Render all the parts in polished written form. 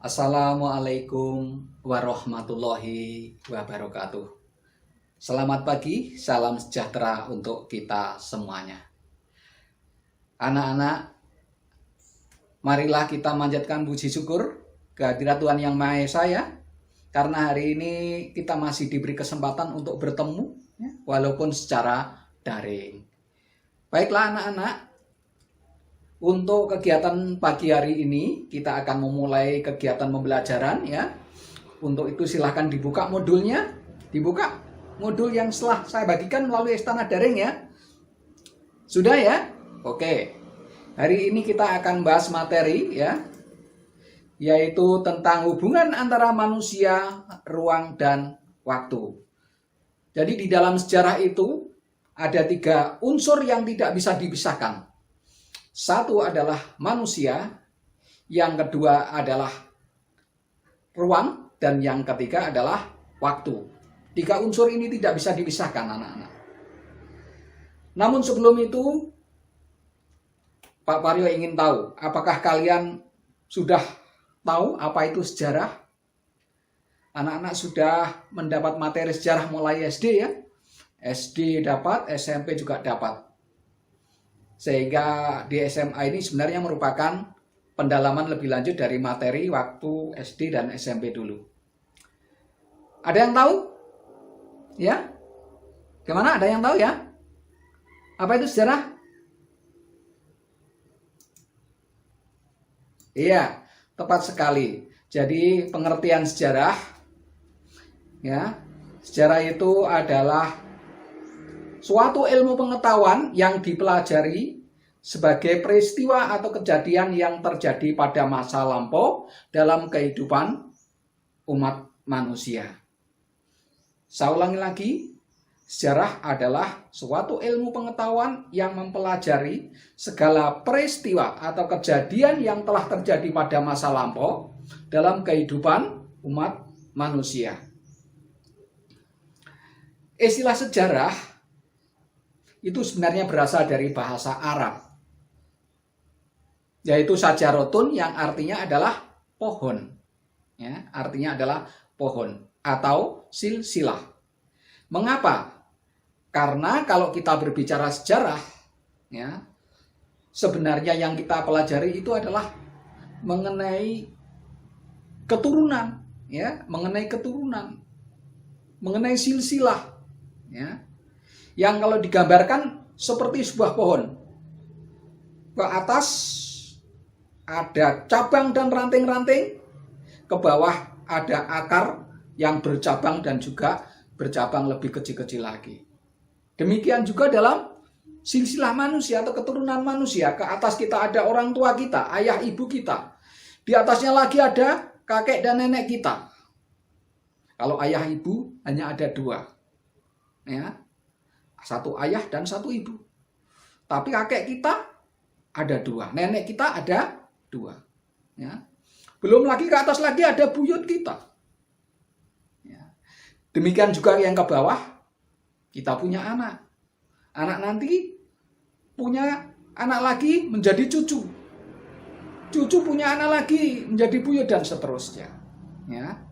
Assalamualaikum warahmatullahi wabarakatuh. Selamat pagi, salam sejahtera untuk kita semuanya. Anak-anak, marilah kita manjatkan puji syukur kehadirat Tuhan Yang Maha Esa ya. Karena hari ini kita masih diberi kesempatan untuk bertemu ya, walaupun secara daring. Baiklah anak-anak, untuk kegiatan pagi hari ini kita akan memulai kegiatan pembelajaran ya. Untuk itu silahkan dibuka modulnya. Dibuka modul yang setelah saya bagikan melalui Istana Daring ya. Sudah ya? Oke. Hari ini kita akan bahas materi ya, yaitu tentang hubungan antara manusia, ruang, dan waktu. Jadi di dalam sejarah itu ada 3 unsur yang tidak bisa dipisahkan. Satu adalah manusia, yang kedua adalah ruang, dan yang ketiga adalah waktu. 3 unsur ini tidak bisa dipisahkan anak-anak. Namun sebelum itu, Pak Paryo ingin tahu, apakah kalian sudah tahu apa itu sejarah? Anak-anak sudah mendapat materi sejarah mulai SD ya? SD dapat, SMP juga dapat. Sehingga di SMA ini sebenarnya merupakan pendalaman lebih lanjut dari materi waktu SD dan SMP dulu. Ada yang tahu? Ya? Gimana? Ada yang tahu ya? Apa itu sejarah? Iya, tepat sekali. Jadi pengertian sejarah, ya, sejarah itu adalah suatu ilmu pengetahuan yang dipelajari sebagai peristiwa atau kejadian yang terjadi pada masa lampau dalam kehidupan umat manusia. Saya ulangi lagi, sejarah adalah suatu ilmu pengetahuan yang mempelajari segala peristiwa atau kejadian yang telah terjadi pada masa lampau dalam kehidupan umat manusia. Istilah sejarah itu sebenarnya berasal dari bahasa Arab, yaitu sajarotun yang artinya adalah pohon, ya, artinya adalah pohon atau silsilah. Mengapa? Karena kalau kita berbicara sejarah, ya, sebenarnya yang kita pelajari itu adalah mengenai keturunan, ya, mengenai keturunan, mengenai silsilah, ya. Yang kalau digambarkan seperti sebuah pohon. Ke atas ada cabang dan ranting-ranting, ke bawah ada akar yang bercabang dan juga bercabang lebih kecil-kecil lagi. Demikian juga dalam silsilah manusia atau keturunan manusia. Ke atas kita ada orang tua kita, ayah ibu kita. Di atasnya lagi ada kakek dan nenek kita. Kalau ayah ibu hanya ada 2. Ya. 1 ayah dan 1 ibu. Tapi kakek kita ada 2, nenek kita ada 2. Ya. Belum lagi ke atas lagi ada buyut kita. Ya. Demikian juga yang ke bawah, kita punya anak. Anak nanti punya anak lagi menjadi cucu. Cucu punya anak lagi menjadi buyut dan seterusnya. Ya.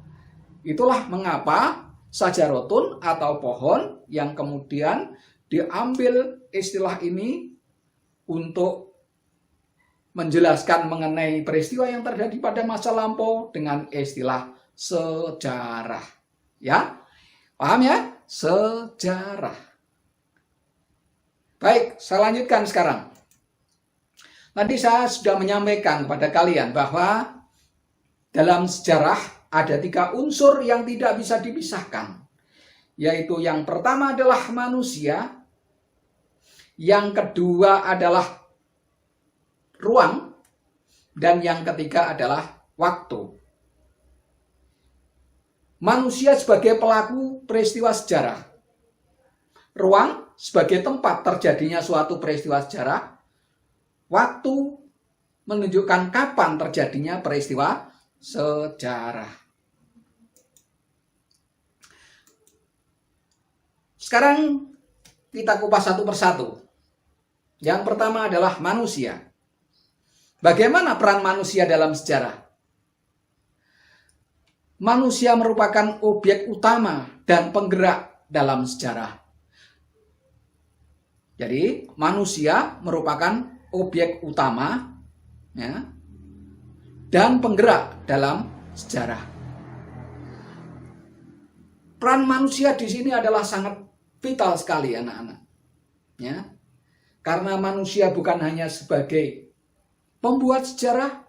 Itulah mengapa sajarotun atau pohon yang kemudian diambil istilah ini untuk menjelaskan mengenai peristiwa yang terjadi pada masa lampau dengan istilah sejarah. Ya, paham ya? Sejarah. Baik, saya lanjutkan sekarang. Tadi saya sudah menyampaikan kepada kalian bahwa dalam sejarah ada 3 unsur yang tidak bisa dipisahkan, yaitu yang pertama adalah manusia, yang kedua adalah ruang, dan yang ketiga adalah waktu. Manusia sebagai pelaku peristiwa sejarah, ruang sebagai tempat terjadinya suatu peristiwa sejarah, waktu menunjukkan kapan terjadinya peristiwa sejarah. Sekarang kita kupas satu persatu. Yang pertama adalah manusia. Bagaimana peran manusia dalam sejarah? manusia merupakan objek utama dan penggerak dalam sejarah. Jadi manusia merupakan objek utama, ya, dan penggerak dalam sejarah. Peran manusia di sini adalah sangat vital sekali, anak-anak. Ya, karena manusia bukan hanya sebagai pembuat sejarah,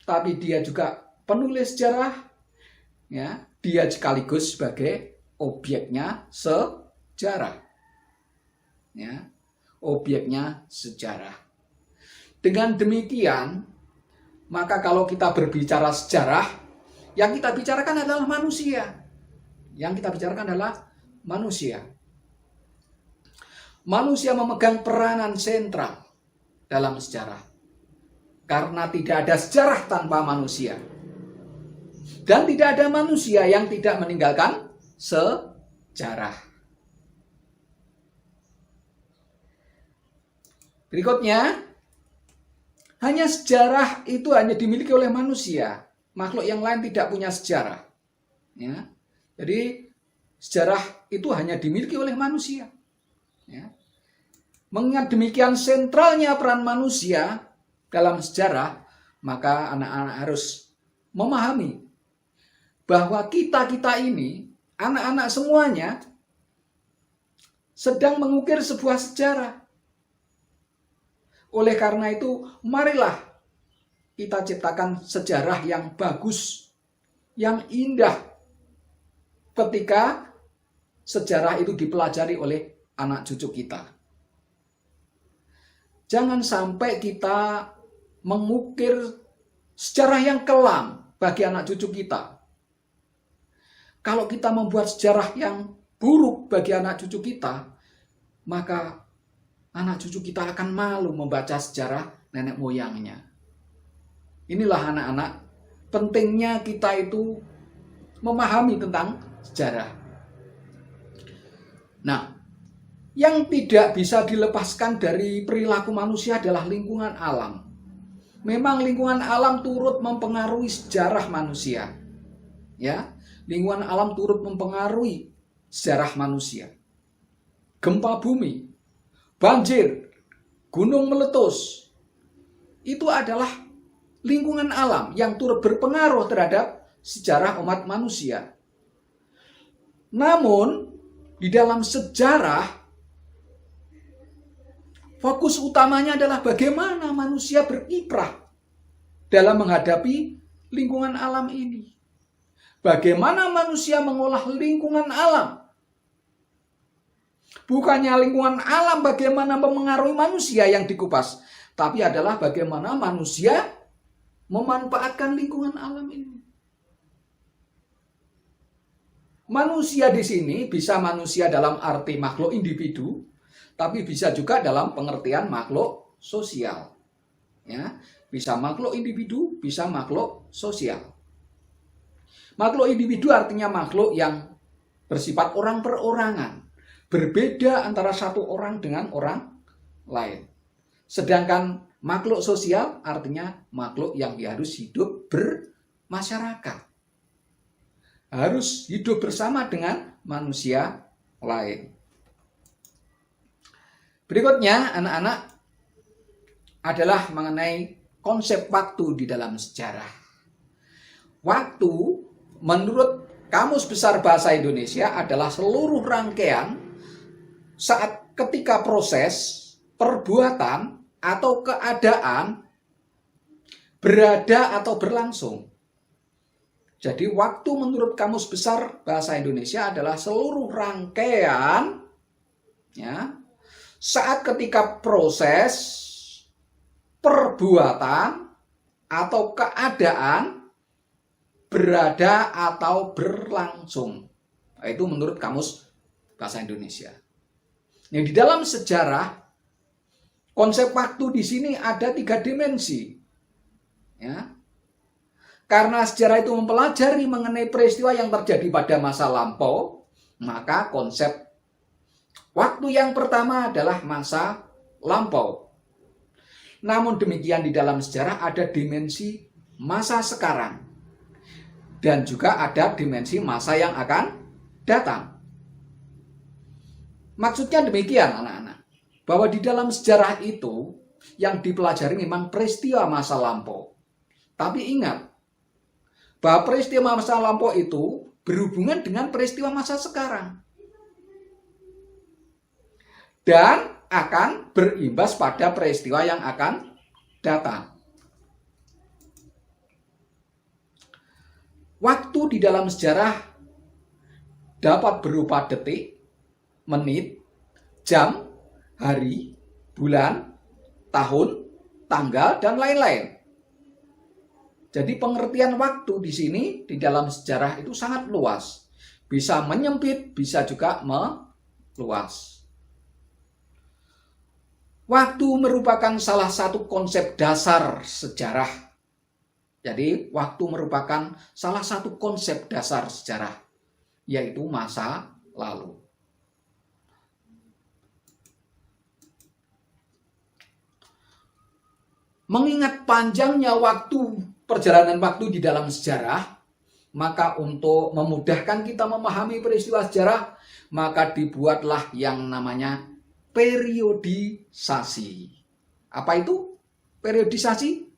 tapi dia juga penulis sejarah. Ya, dia sekaligus sebagai objeknya sejarah. Ya, objeknya sejarah. Dengan demikian, maka kalau kita berbicara sejarah, yang kita bicarakan adalah manusia. Yang kita bicarakan adalah manusia. Manusia memegang peranan sentral dalam sejarah. Karena tidak ada sejarah tanpa manusia. Dan tidak ada manusia yang tidak meninggalkan sejarah. Berikutnya, hanya sejarah itu hanya dimiliki oleh manusia. Makhluk yang lain tidak punya sejarah. Ya. Jadi sejarah itu hanya dimiliki oleh manusia. Ya. Mengingat demikian sentralnya peran manusia dalam sejarah, maka anak-anak harus memahami bahwa kita-kita ini, anak-anak semuanya, sedang mengukir sebuah sejarah. Oleh karena itu, marilah kita ciptakan sejarah yang bagus, yang indah, ketika sejarah itu dipelajari oleh anak cucu kita. Jangan sampai kita mengukir sejarah yang kelam bagi anak cucu kita. Kalau kita membuat sejarah yang buruk bagi anak cucu kita, maka anak cucu kita akan malu membaca sejarah nenek moyangnya. Inilah anak-anak, pentingnya kita itu memahami tentang sejarah. Nah, yang tidak bisa dilepaskan dari perilaku manusia adalah lingkungan alam. Memang lingkungan alam turut mempengaruhi sejarah manusia. Ya, lingkungan alam turut mempengaruhi sejarah manusia. Gempa bumi, banjir, gunung meletus, itu adalah lingkungan alam yang turut berpengaruh terhadap sejarah umat manusia. Namun, di dalam sejarah, fokus utamanya adalah bagaimana manusia berkiprah dalam menghadapi lingkungan alam ini. Bagaimana manusia mengolah lingkungan alam. Bukannya lingkungan alam bagaimana memengaruhi manusia yang dikupas, tapi adalah bagaimana manusia memanfaatkan lingkungan alam ini. Manusia di sini bisa manusia dalam arti makhluk individu, tapi bisa juga dalam pengertian makhluk sosial. Ya, bisa makhluk individu, bisa makhluk sosial. Makhluk individu artinya makhluk yang bersifat orang perorangan. Berbeda antara satu orang dengan orang lain. Sedangkan makhluk sosial artinya makhluk yang harus hidup bermasyarakat. Harus hidup bersama dengan manusia lain. Berikutnya, anak-anak, adalah mengenai konsep waktu di dalam sejarah. Waktu, menurut Kamus Besar Bahasa Indonesia, adalah seluruh rangkaian saat ketika proses, perbuatan, atau keadaan berada atau berlangsung. Jadi waktu menurut Kamus Besar Bahasa Indonesia adalah seluruh rangkaian, ya, saat ketika proses, perbuatan, atau keadaan berada atau berlangsung. Itu menurut Kamus Bahasa Indonesia. Yang di dalam sejarah, konsep waktu di sini ada 3 dimensi. Ya. Karena sejarah itu mempelajari mengenai peristiwa yang terjadi pada masa lampau, maka konsep waktu yang pertama adalah masa lampau. Namun demikian di dalam sejarah ada dimensi masa sekarang. dan juga ada dimensi masa yang akan datang. Maksudnya demikian anak-anak, bahwa di dalam sejarah itu yang dipelajari memang peristiwa masa lampau. Tapi ingat, bahwa peristiwa masa lampau itu berhubungan dengan peristiwa masa sekarang. Dan akan berimbas pada peristiwa yang akan datang. Waktu di dalam sejarah dapat berupa detik, menit, jam, hari, bulan, tahun, tanggal, dan lain-lain. Jadi pengertian waktu di sini di dalam sejarah itu sangat luas. Bisa menyempit, bisa juga meluas. Waktu merupakan salah satu konsep dasar sejarah. Jadi waktu merupakan salah satu konsep dasar sejarah, yaitu masa lalu. Mengingat panjangnya perjalanan waktu di dalam sejarah, maka untuk memudahkan kita memahami peristiwa sejarah, maka dibuatlah yang namanya periodisasi. Apa itu periodisasi?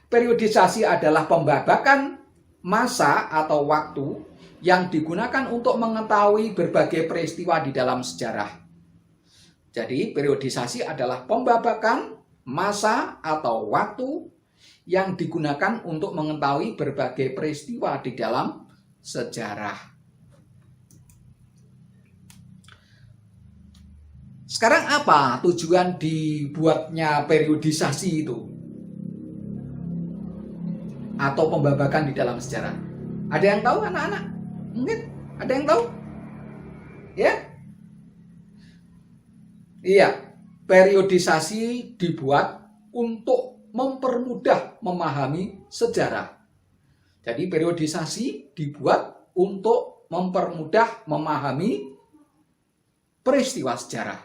Periodisasi adalah pembabakan masa atau waktu yang digunakan untuk mengetahui berbagai peristiwa di dalam sejarah. Jadi periodisasi adalah pembabakan masa atau waktu yang digunakan untuk mengetahui berbagai peristiwa di dalam sejarah. Sekarang apa tujuan dibuatnya periodisasi itu? Atau pembabakan di dalam sejarah? Ada yang tahu anak-anak? Mungkin ada yang tahu? Ya? Iya, periodisasi dibuat untuk mempermudah memahami sejarah. Jadi periodisasi dibuat untuk mempermudah memahami peristiwa sejarah.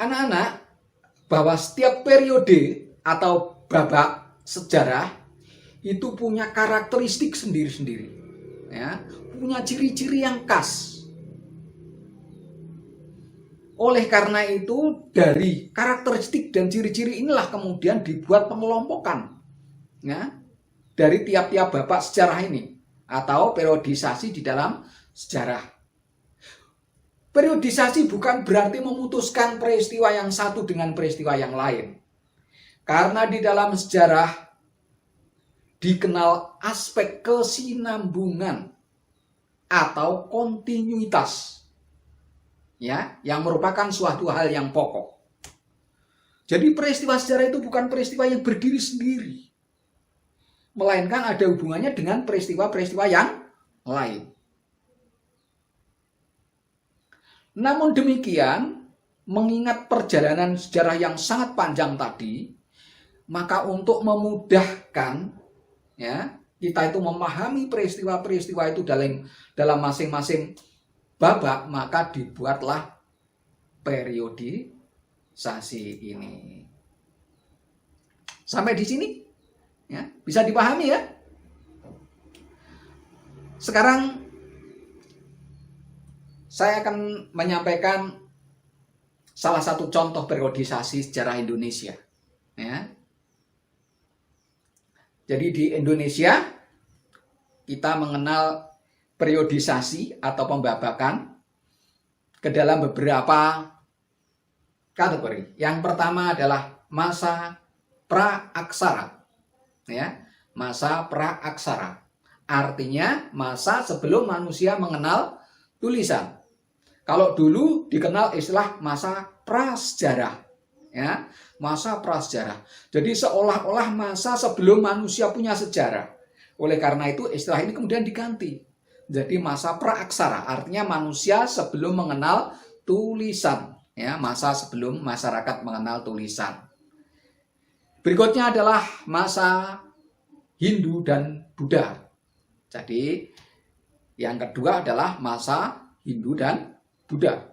Anak-anak, bahwa setiap periode atau babak sejarah itu punya karakteristik sendiri-sendiri, ya, punya ciri-ciri yang khas. Oleh karena itu, dari karakteristik dan ciri-ciri inilah kemudian dibuat pengelompokan, ya, dari tiap-tiap babak sejarah ini atau periodisasi di dalam sejarah. Periodisasi bukan berarti memutuskan peristiwa yang satu dengan peristiwa yang lain. Karena di dalam sejarah dikenal aspek kesinambungan atau kontinuitas, ya, yang merupakan suatu hal yang pokok. Jadi peristiwa sejarah itu bukan peristiwa yang berdiri sendiri, melainkan ada hubungannya dengan peristiwa-peristiwa yang lain. Namun demikian, mengingat perjalanan sejarah yang sangat panjang tadi, maka untuk memudahkan, ya, kita itu memahami peristiwa-peristiwa itu dalam masing-masing babak, maka dibuatlah periodisasi ini. Sampai di sini, ya, bisa dipahami ya? Sekarang saya akan menyampaikan salah satu contoh periodisasi sejarah Indonesia. Ya. Jadi di Indonesia kita mengenal periodisasi atau pembabakan ke dalam beberapa kategori. Yang pertama adalah masa praaksara. Ya, masa praaksara. Artinya masa sebelum manusia mengenal tulisan. Kalau dulu dikenal istilah masa prasejarah, ya, masa prasejarah. Jadi seolah-olah masa sebelum manusia punya sejarah. Oleh karena itu istilah ini kemudian diganti. Jadi masa praaksara, artinya manusia sebelum mengenal tulisan, ya, masa sebelum masyarakat mengenal tulisan. Berikutnya adalah masa Hindu dan Buddha. Jadi yang kedua adalah masa Hindu dan Buddha.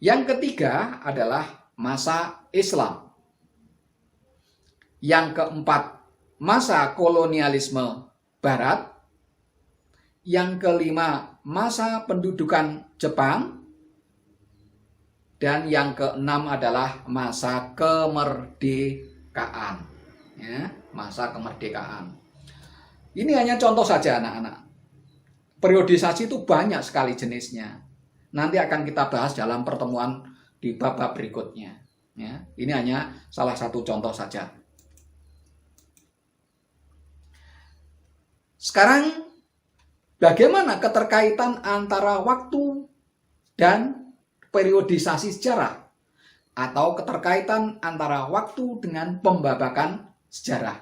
Yang ketiga adalah masa Islam. Yang keempat, masa kolonialisme Barat. Yang kelima, masa pendudukan Jepang. Dan yang keenam adalah masa kemerdekaan. Ya, masa kemerdekaan. Ini hanya contoh saja anak-anak. Periodisasi itu banyak sekali jenisnya. Nanti akan kita bahas dalam pertemuan di bab-bab berikutnya. Ya, ini hanya salah satu contoh saja. Sekarang, bagaimana keterkaitan antara waktu dan periodisasi sejarah? Atau keterkaitan antara waktu dengan pembabakan sejarah?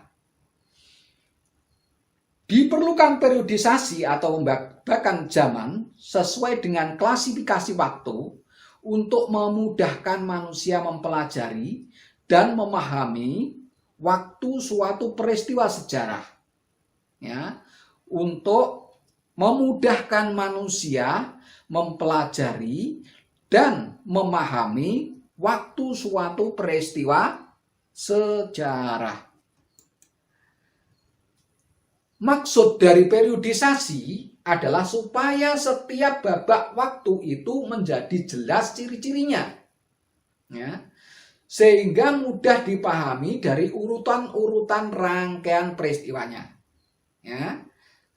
Diperlukan periodisasi atau pembabakan zaman sesuai dengan klasifikasi waktu untuk memudahkan manusia mempelajari dan memahami waktu suatu peristiwa sejarah. Ya, untuk memudahkan manusia mempelajari dan memahami waktu suatu peristiwa sejarah. Maksud dari periodisasi adalah supaya setiap babak waktu itu menjadi jelas ciri-cirinya. Ya, sehingga mudah dipahami dari urutan-urutan rangkaian peristiwanya. Ya,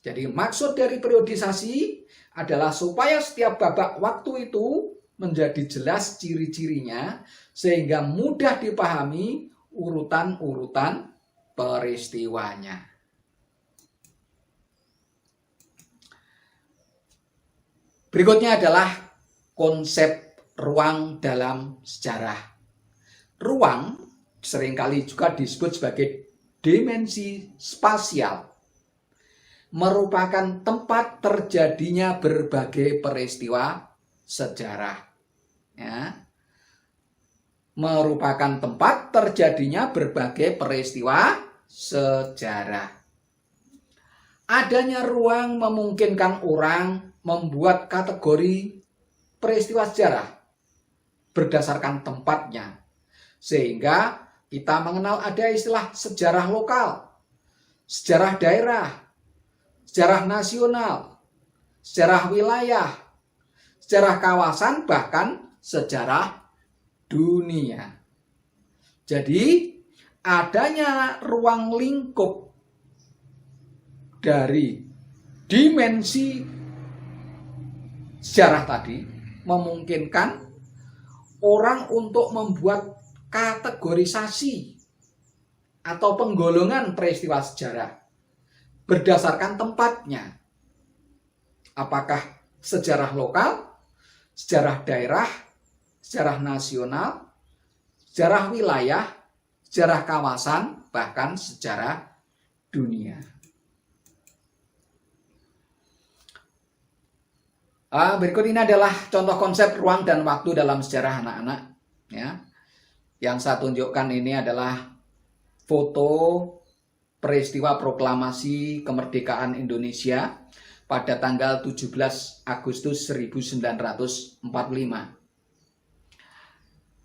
jadi maksud dari periodisasi adalah supaya setiap babak waktu itu menjadi jelas ciri-cirinya sehingga mudah dipahami urutan-urutan peristiwanya. Berikutnya adalah konsep ruang dalam sejarah. Ruang seringkali juga disebut sebagai dimensi spasial, merupakan tempat terjadinya berbagai peristiwa sejarah. Ya, merupakan tempat terjadinya berbagai peristiwa sejarah. Adanya ruang memungkinkan orang membuat kategori peristiwa sejarah berdasarkan tempatnya. Sehingga kita mengenal ada istilah sejarah lokal, sejarah daerah, sejarah nasional, sejarah wilayah, sejarah kawasan, bahkan sejarah dunia. Jadi, adanya ruang lingkup dari dimensi sejarah tadi memungkinkan orang untuk membuat kategorisasi atau penggolongan peristiwa sejarah berdasarkan tempatnya. Apakah sejarah lokal, sejarah daerah, sejarah nasional, sejarah wilayah, sejarah kawasan, bahkan sejarah dunia. Berikut ini adalah contoh konsep ruang dan waktu dalam sejarah anak-anak. Ya. Yang saya tunjukkan ini adalah foto peristiwa proklamasi kemerdekaan Indonesia pada tanggal 17 Agustus 1945.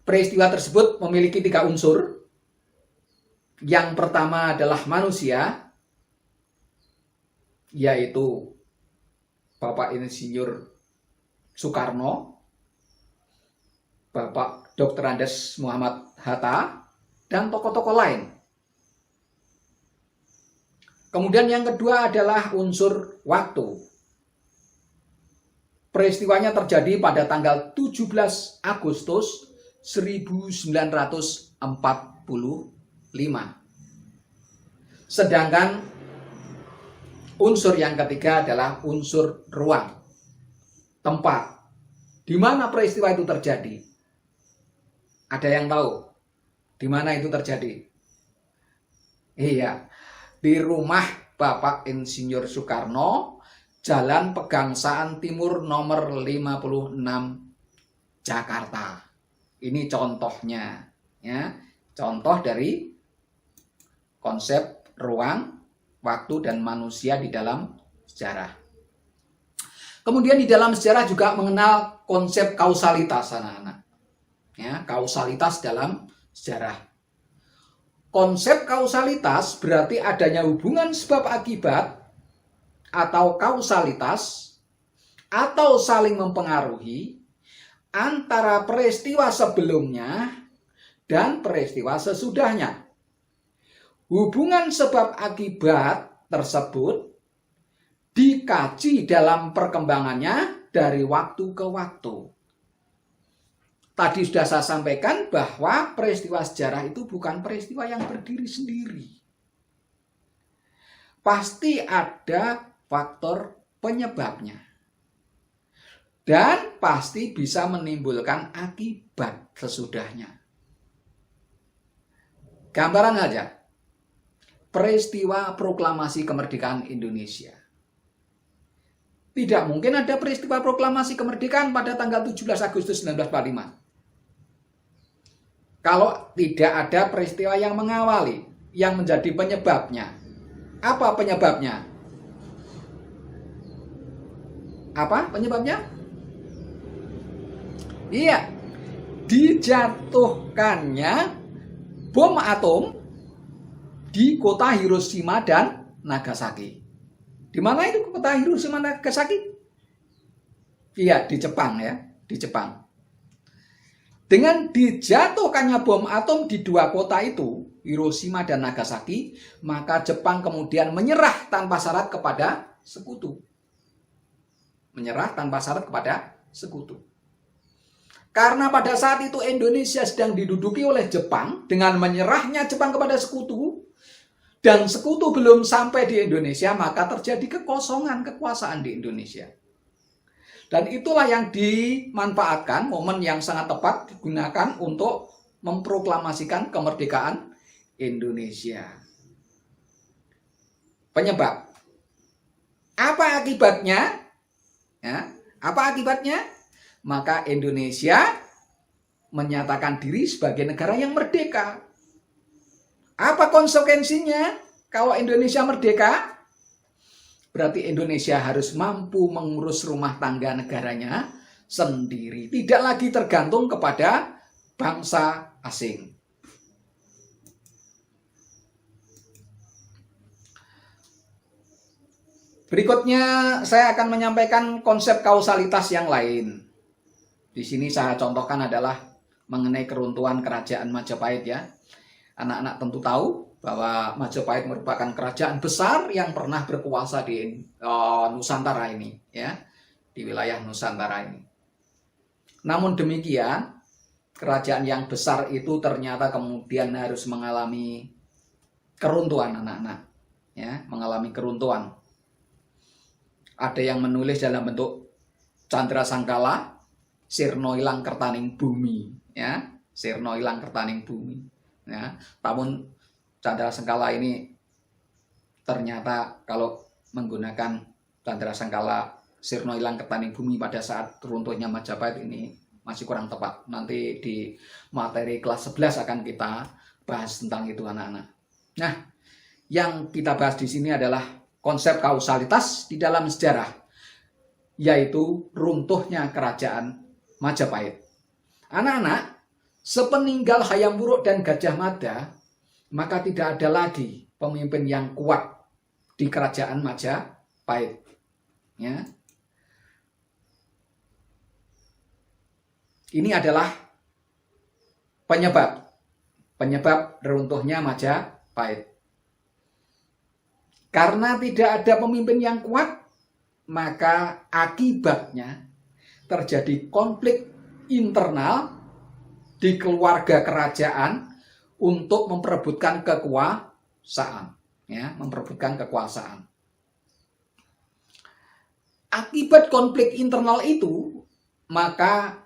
Peristiwa tersebut memiliki 3 unsur. Yang pertama adalah manusia, yaitu Bapak Insinyur Soekarno, Bapak Dr. Andes Muhammad Hatta, dan tokoh-tokoh lain. Kemudian yang kedua adalah unsur waktu. Peristiwanya terjadi pada tanggal 17 Agustus 1945. Sedangkan unsur yang ketiga adalah unsur ruang. Tempat. Di mana peristiwa itu terjadi? Ada yang tahu di mana itu terjadi? Iya, di rumah Bapak Insinyur Soekarno, Jalan Pegangsaan Timur nomor 56, Jakarta. Ini contohnya, ya. Contoh dari konsep ruang, waktu, dan manusia di dalam sejarah. Kemudian di dalam sejarah juga mengenal konsep kausalitas anak-anak. Ya, kausalitas dalam sejarah. Konsep kausalitas berarti adanya hubungan sebab akibat atau kausalitas atau saling mempengaruhi antara peristiwa sebelumnya dan peristiwa sesudahnya. Hubungan sebab akibat tersebut dikaji dalam perkembangannya dari waktu ke waktu. Tadi sudah saya sampaikan bahwa peristiwa sejarah itu bukan peristiwa yang berdiri sendiri. Pasti ada faktor penyebabnya. Dan pasti bisa menimbulkan akibat sesudahnya. Gambaran saja. Peristiwa proklamasi kemerdekaan Indonesia. Tidak mungkin ada peristiwa proklamasi kemerdekaan pada tanggal 17 Agustus 1945. Kalau tidak ada peristiwa yang mengawali, yang menjadi penyebabnya. Apa penyebabnya? Apa penyebabnya? Iya, dijatuhkannya bom atom di kota Hiroshima dan Nagasaki. Di mana itu kota Hiroshima dan Nagasaki? Iya, di Jepang ya, di Jepang. Dengan dijatuhkannya bom atom di dua kota itu, Hiroshima dan Nagasaki, maka Jepang kemudian menyerah tanpa syarat kepada sekutu. Menyerah tanpa syarat kepada sekutu. Karena pada saat itu Indonesia sedang diduduki oleh Jepang, dengan menyerahnya Jepang kepada sekutu, dan sekutu belum sampai di Indonesia, maka terjadi kekosongan kekuasaan di Indonesia. Dan itulah yang dimanfaatkan, momen yang sangat tepat digunakan untuk memproklamasikan kemerdekaan Indonesia. Penyebab. Apa akibatnya? Ya, apa akibatnya? Maka Indonesia menyatakan diri sebagai negara yang merdeka. Apa konsekuensinya kalau Indonesia merdeka? Berarti Indonesia harus mampu mengurus rumah tangga negaranya sendiri. Tidak lagi tergantung kepada bangsa asing. Berikutnya saya akan menyampaikan konsep kausalitas yang lain. Di sini saya contohkan adalah mengenai keruntuhan kerajaan Majapahit ya. Anak-anak tentu tahu bahwa Majapahit merupakan kerajaan besar yang pernah berkuasa di Nusantara ini, ya, di wilayah Nusantara ini. Namun demikian, kerajaan yang besar itu ternyata kemudian harus mengalami keruntuhan anak-anak, ya, mengalami keruntuhan. Ada yang menulis dalam bentuk Candra Sangkala, sirna ilang kertaning bumi, ya, sirna ilang kertaning bumi, ya. Namun Candra Sangkala ini ternyata kalau menggunakan Candra Sangkala sirna ilang kertaning bumi pada saat runtuhnya Majapahit ini masih kurang tepat. Nanti di materi kelas 11 akan kita bahas tentang itu anak-anak. Nah, yang kita bahas di sini adalah konsep kausalitas di dalam sejarah, yaitu runtuhnya kerajaan Majapahit. Anak-anak, sepeninggal Hayam Wuruk dan Gajah Mada, maka tidak ada lagi pemimpin yang kuat di kerajaan Majapahit. Ya. Ini adalah penyebab runtuhnya Majapahit. Karena tidak ada pemimpin yang kuat, maka akibatnya terjadi konflik internal di keluarga kerajaan untuk memperebutkan kekuasaan, ya, memperebutkan kekuasaan. Akibat konflik internal itu, maka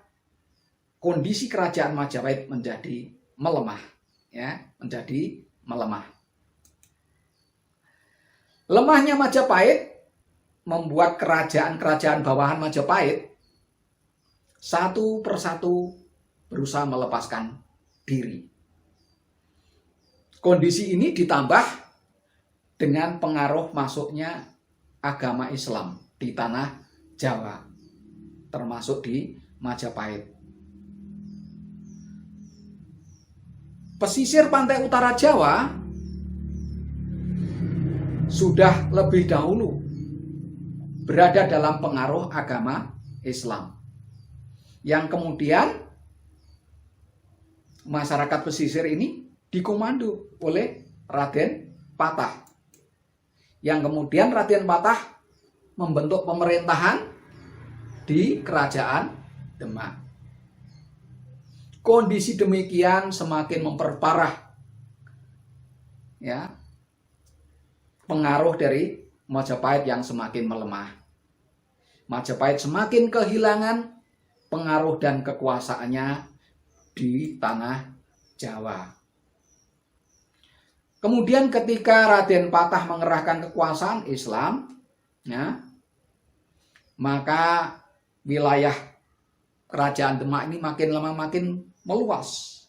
kondisi kerajaan Majapahit menjadi melemah, ya, menjadi melemah. Lemahnya Majapahit membuat kerajaan-kerajaan bawahan Majapahit satu persatu berusaha melepaskan diri. Kondisi ini ditambah dengan pengaruh masuknya agama Islam di tanah Jawa, termasuk di Majapahit. pesisir pantai utara Jawa sudah lebih dahulu berada dalam pengaruh agama Islam, yang kemudian masyarakat pesisir ini dikomando oleh Raden Patah, yang kemudian Raden Patah membentuk pemerintahan di Kerajaan Demak. Kondisi demikian semakin memperparah ya pengaruh dari Majapahit yang semakin melemah. Majapahit semakin kehilangan pengaruh dan kekuasaannya di tanah Jawa. Kemudian ketika Raden Patah mengerahkan kekuasaan Islam, ya, maka wilayah Kerajaan Demak ini makin lama makin meluas.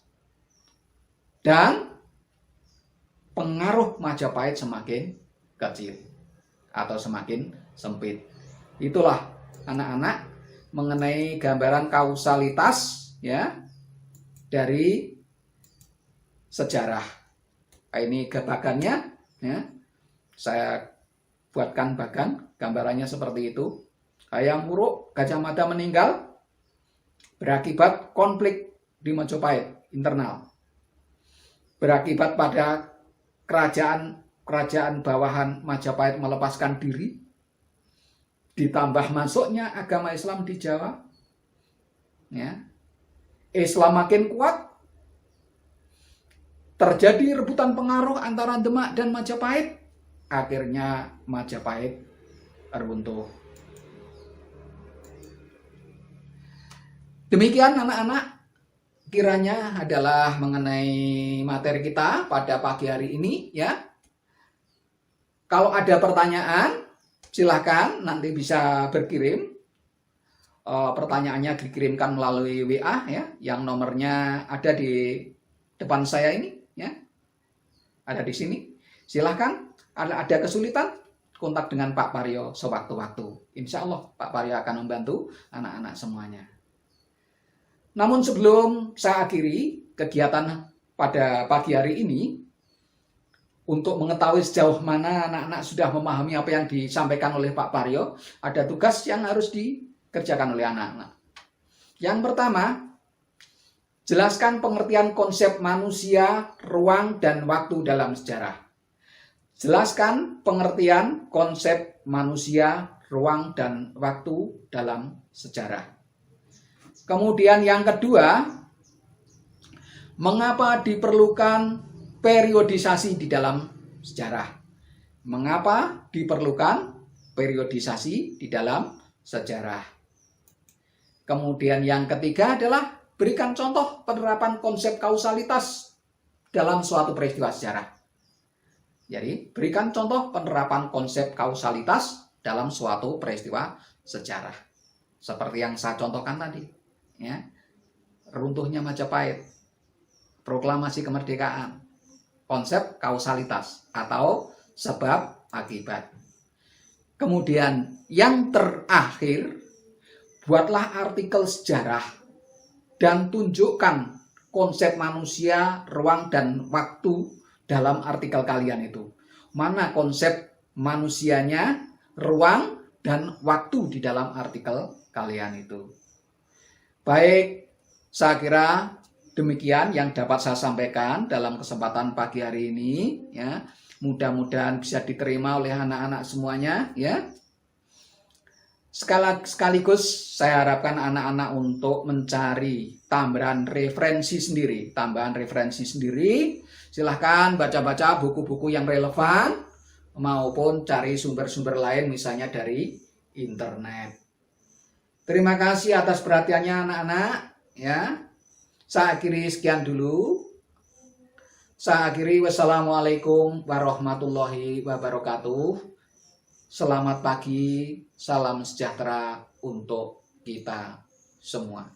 Dan pengaruh Majapahit semakin kecil atau semakin sempit. Itulah anak-anak mengenai gambaran kausalitas ya dari sejarah. Ini bagannya ya. Saya buatkan bagan, gambarannya seperti itu. Hayam Wuruk Gajah Mada meninggal berakibat konflik di Majapahit internal. Berakibat pada kerajaan bawahan Majapahit melepaskan diri, ditambah masuknya agama Islam di Jawa. Ya. Islam makin kuat, terjadi rebutan pengaruh antara Demak dan Majapahit. Akhirnya Majapahit runtuh. Demikian anak-anak, kiranya adalah mengenai materi kita pada pagi hari ini ya. Kalau ada pertanyaan, silahkan nanti bisa berkirim. Pertanyaannya dikirimkan melalui WA ya, yang nomornya ada di depan saya ini ya. Ada di sini. Silahkan, ada kesulitan, kontak dengan Pak Paryo sewaktu-waktu. Insya Allah Pak Paryo akan membantu anak-anak semuanya. Namun sebelum saya akhiri kegiatan pada pagi hari ini, untuk mengetahui sejauh mana anak-anak sudah memahami apa yang disampaikan oleh Pak Paryo, ada tugas yang harus dikerjakan oleh anak-anak. Yang pertama, jelaskan pengertian konsep manusia, ruang, dan waktu dalam sejarah. Jelaskan pengertian konsep manusia, ruang, dan waktu dalam sejarah. Kemudian yang kedua, mengapa diperlukan periodisasi di dalam sejarah? Mengapa diperlukan periodisasi di dalam sejarah? Kemudian yang ketiga adalah berikan contoh penerapan konsep kausalitas dalam suatu peristiwa sejarah. Jadi, berikan contoh penerapan konsep kausalitas dalam suatu peristiwa sejarah. Seperti yang saya contohkan tadi. Ya, runtuhnya Majapahit, proklamasi kemerdekaan, konsep kausalitas atau sebab akibat. Kemudian yang terakhir, buatlah artikel sejarah dan tunjukkan konsep manusia, ruang, dan waktu dalam artikel kalian itu. Mana konsep manusianya, ruang, dan waktu di dalam artikel kalian itu. Baik, saya kira demikian yang dapat saya sampaikan dalam kesempatan pagi hari ini ya. Mudah-mudahan bisa diterima oleh anak-anak semuanya ya. Sekaligus saya harapkan anak-anak untuk mencari tambahan referensi sendiri. Silahkan baca-baca buku-buku yang relevan maupun cari sumber-sumber lain misalnya dari internet. Terima kasih atas perhatiannya anak-anak ya. Saya akhiri sekian dulu. Saya akhiri wassalamualaikum warahmatullahi wabarakatuh. Selamat pagi, salam sejahtera untuk kita semua.